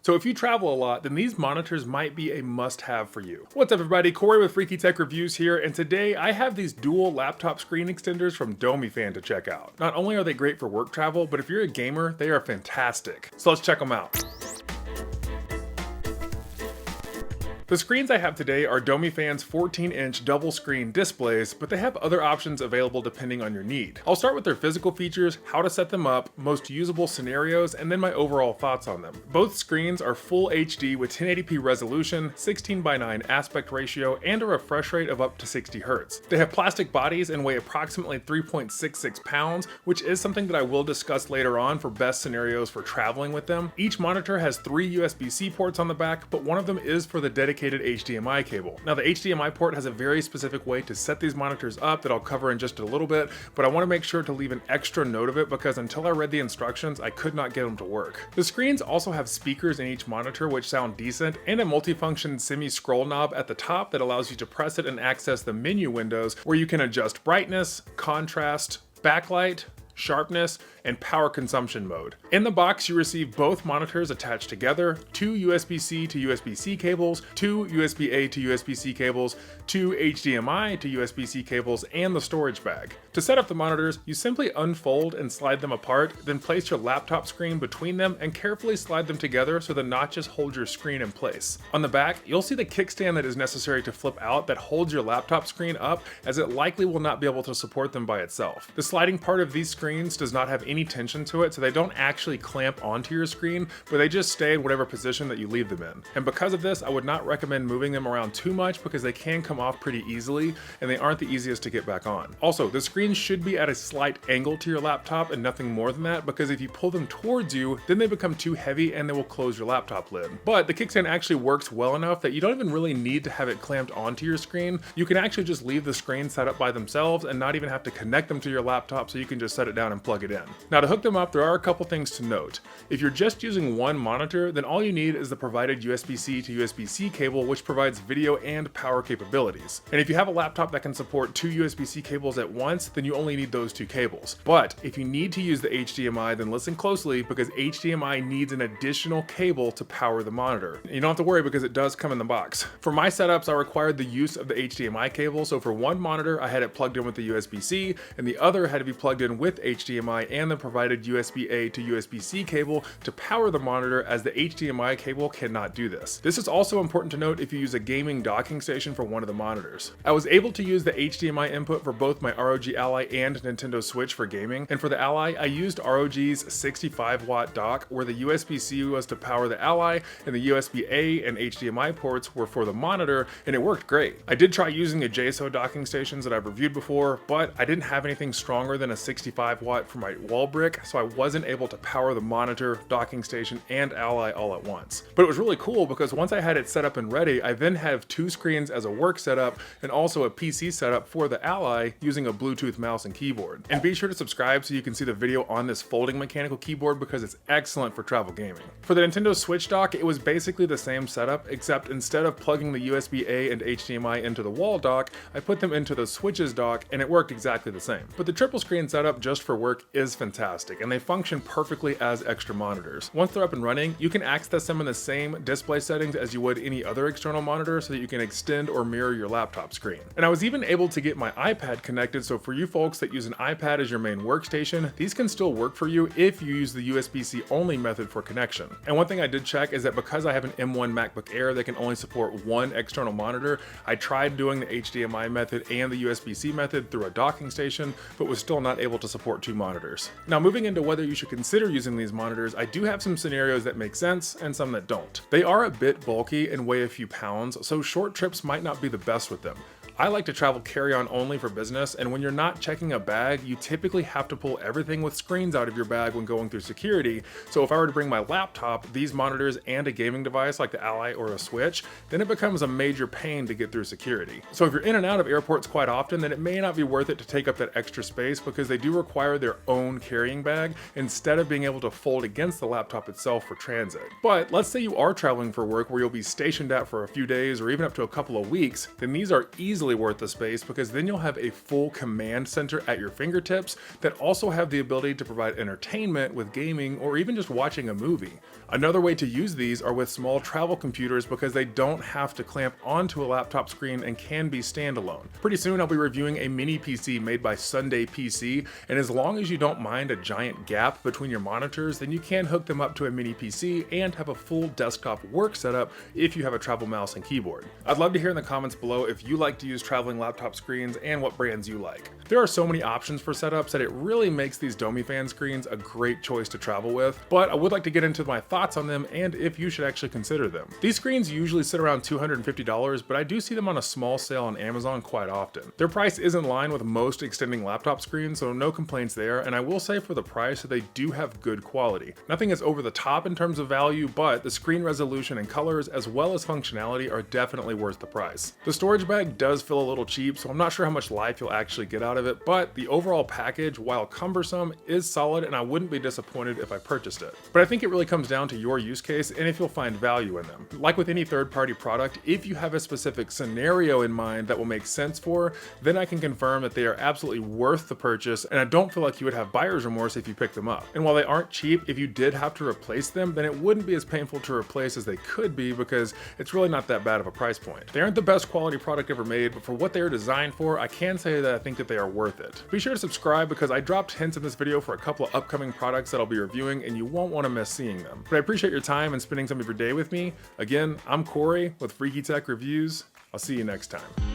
So if you travel a lot, then these monitors might be a must-have for you. What's up everybody, Corey with Freaky Tech Reviews here, and today I have these dual laptop screen extenders from Domyfan to check out. Not only are they great for work travel, but if you're a gamer, they are fantastic. So let's check them out. The screens I have today are Domyfan's 14-inch double screen displays, but they have other options available depending on your need. I'll start with their physical features, how to set them up, most usable scenarios, and then my overall thoughts on them. Both screens are full HD with 1080p resolution, 16:9 aspect ratio, and a refresh rate of up to 60 Hz. They have plastic bodies and weigh approximately 3.66 pounds, which is something that I will discuss later on for best scenarios for traveling with them. Each monitor has 3 USB-C ports on the back, but one of them is for the dedicated HDMI cable. Now the HDMI port has a very specific way to set these monitors up that I'll cover in just a little bit, but I want to make sure to leave an extra note of it because until I read the instructions, I could not get them to work. The screens also have speakers in each monitor which sound decent, and a multifunction semi-scroll knob at the top that allows you to press it and access the menu windows where you can adjust brightness, contrast, backlight, sharpness, and power consumption mode. In the box, you receive both monitors attached together, 2 USB-C to USB-C cables, 2 USB-A to USB-C cables, 2 HDMI to USB-C cables, and the storage bag. To set up the monitors, you simply unfold and slide them apart, then place your laptop screen between them and carefully slide them together so the notches hold your screen in place. On the back, you'll see the kickstand that is necessary to flip out that holds your laptop screen up, as it likely will not be able to support them by itself. The sliding part of these screens does not have any tension to it, so they don't actually clamp onto your screen, but they just stay in whatever position that you leave them in. And because of this, I would not recommend moving them around too much because they can come off pretty easily and they aren't the easiest to get back on. Also, the screens should be at a slight angle to your laptop and nothing more than that, because if you pull them towards you, then they become too heavy and they will close your laptop lid. But the kickstand actually works well enough that you don't even really need to have it clamped onto your screen. You can actually just leave the screen set up by themselves and not even have to connect them to your laptop, so you can just set it down and plug it in. Now to hook them up, there are a couple things to note. If you're just using one monitor, then all you need is the provided USB-C to USB-C cable, which provides video and power capabilities. And if you have a laptop that can support 2 USB-C cables at once, then you only need those 2 cables. But if you need to use the HDMI, then listen closely, because HDMI needs an additional cable to power the monitor. You don't have to worry because it does come in the box. For my setups, I required the use of the HDMI cable, so for one monitor, I had it plugged in with the USB-C, and the other had to be plugged in with HDMI and the provided USB-A to USB-C cable to power the monitor, as the HDMI cable cannot do this. This is also important to note if you use a gaming docking station for one of the monitors. I was able to use the HDMI input for both my ROG Ally and Nintendo Switch for gaming, and for the Ally, I used ROG's 65-watt dock where the USB-C was to power the Ally and the USB-A and HDMI ports were for the monitor, and it worked great. I did try using the JSO docking stations that I've reviewed before, but I didn't have anything stronger than a 65-watt for my wall brick, so I wasn't able to power the monitor, docking station, and Ally all at once. But it was really cool because once I had it set up and ready, I then have 2 screens as a work setup and also a PC setup for the Ally using a Bluetooth mouse and keyboard. And be sure to subscribe so you can see the video on this folding mechanical keyboard because it's excellent for travel gaming. For the Nintendo Switch dock, it was basically the same setup, except instead of plugging the USB-A and HDMI into the wall dock, I put them into the Switch's dock and it worked exactly the same. But the triple screen setup just for work is fantastic, and they function perfectly as extra monitors. Once they're up and running, you can access them in the same display settings as you would any other external monitor, so that you can extend or mirror your laptop screen. And I was even able to get my iPad connected, so for you folks that use an iPad as your main workstation, these can still work for you if you use the USB-C only method for connection. And one thing I did check is that because I have an M1 MacBook Air that can only support one external monitor, I tried doing the HDMI method and the USB-C method through a docking station, but was still not able to support 2 monitors. Now moving into whether you should consider using these monitors, I do have some scenarios that make sense and some that don't. They are a bit bulky and weigh a few pounds, so short trips might not be the best with them. I like to travel carry-on only for business, and when you're not checking a bag, you typically have to pull everything with screens out of your bag when going through security. So if I were to bring my laptop, these monitors, and a gaming device like the Ally or a Switch, then it becomes a major pain to get through security. So if you're in and out of airports quite often, then it may not be worth it to take up that extra space, because they do require their own carrying bag instead of being able to fold against the laptop itself for transit. But let's say you are traveling for work where you'll be stationed at for a few days or even up to a couple of weeks, then these are easily easily worth the space because then you'll have a full command center at your fingertips that also have the ability to provide entertainment with gaming or even just watching a movie. Another way to use these are with small travel computers because they don't have to clamp onto a laptop screen and can be standalone. Pretty soon I'll be reviewing a mini PC made by Sunday PC, and as long as you don't mind a giant gap between your monitors, then you can hook them up to a mini PC and have a full desktop work setup if you have a travel mouse and keyboard. I'd love to hear in the comments below if you like to use traveling laptop screens and what brands you like. There are so many options for setups that it really makes these Domyfan screens a great choice to travel with, but I would like to get into my thoughts on them and if you should actually consider them. These screens usually sit around $250, but I do see them on a small sale on Amazon quite often. Their price is in line with most extending laptop screens, so no complaints there, and I will say for the price that they do have good quality. Nothing is over the top in terms of value, but the screen resolution and colors as well as functionality are definitely worth the price. The storage bag does feel a little cheap, so I'm not sure how much life you'll actually get out of it, but the overall package, while cumbersome, is solid and I wouldn't be disappointed if I purchased it. But I think it really comes down to your use case and if you'll find value in them. Like with any third-party product, if you have a specific scenario in mind that will make sense for, then I can confirm that they are absolutely worth the purchase, and I don't feel like you would have buyer's remorse if you pick them up. And while they aren't cheap, if you did have to replace them, then it wouldn't be as painful to replace as they could be because it's really not that bad of a price point. They aren't the best quality product ever made, but for what they are designed for, I can say that I think that they are worth it. Be sure to subscribe because I dropped hints in this video for a couple of upcoming products that I'll be reviewing and you won't want to miss seeing them. But I appreciate your time and spending some of your day with me. Again, I'm Corey with Freaky Tech Reviews. I'll see you next time.